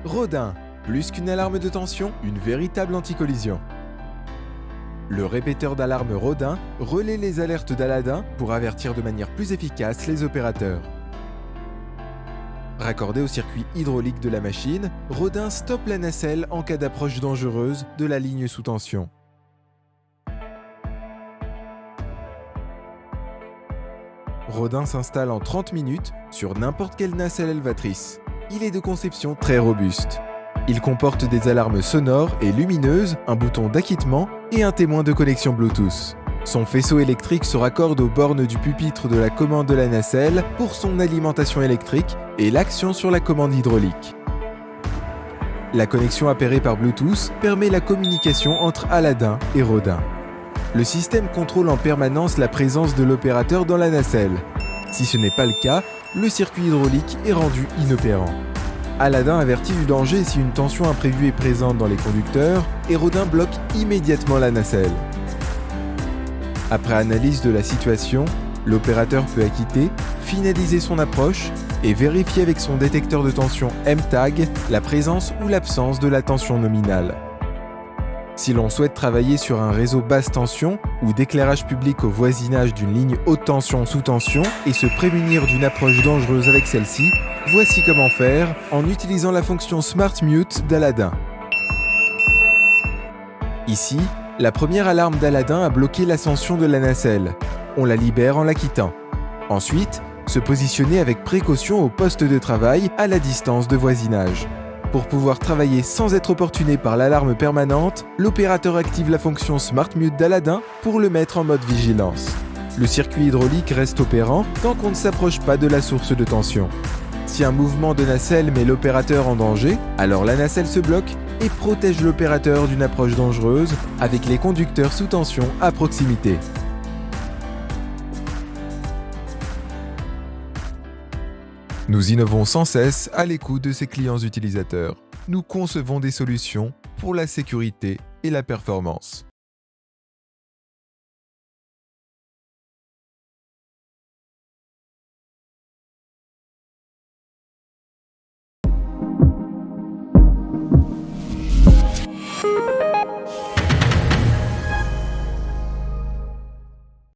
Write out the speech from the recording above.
Rodin, plus qu'une alarme de tension, une véritable anticollision. Le répéteur d'alarme Rodin relaie les alertes d'Aladin pour avertir de manière plus efficace les opérateurs. Raccordé au circuit hydraulique de la machine, Rodin stoppe la nacelle en cas d'approche dangereuse de la ligne sous tension. Rodin s'installe en 30 minutes sur n'importe quelle nacelle élevatrice. Il est de conception très robuste. Il comporte des alarmes sonores et lumineuses, un bouton d'acquittement et un témoin de connexion Bluetooth. Son faisceau électrique se raccorde aux bornes du pupitre de la commande de la nacelle pour son alimentation électrique et l'action sur la commande hydraulique. La connexion appairée par Bluetooth permet la communication entre Aladin et Rodin. Le système contrôle en permanence la présence de l'opérateur dans la nacelle. Si ce n'est pas le cas, le circuit hydraulique est rendu inopérant. Aladin avertit du danger si une tension imprévue est présente dans les conducteurs et Rodin bloque immédiatement la nacelle. Après analyse de la situation, l'opérateur peut acquitter, finaliser son approche et vérifier avec son détecteur de tension M-Tag la présence ou l'absence de la tension nominale. Si l'on souhaite travailler sur un réseau basse tension ou d'éclairage public au voisinage d'une ligne haute tension sous tension et se prémunir d'une approche dangereuse avec celle-ci, voici comment faire en utilisant la fonction Smart Mute d'Aladin. Ici, la première alarme d'Aladin a bloqué l'ascension de la nacelle. On la libère en la quittant. Ensuite, se positionner avec précaution au poste de travail à la distance de voisinage. Pour pouvoir travailler sans être opportuné par l'alarme permanente, l'opérateur active la fonction Smart Mute d'Aladin pour le mettre en mode vigilance. Le circuit hydraulique reste opérant tant qu'on ne s'approche pas de la source de tension. Si un mouvement de nacelle met l'opérateur en danger, alors la nacelle se bloque et protège l'opérateur d'une approche dangereuse avec les conducteurs sous tension à proximité. Nous innovons sans cesse à l'écoute de ces clients utilisateurs. Nous concevons des solutions pour la sécurité et la performance.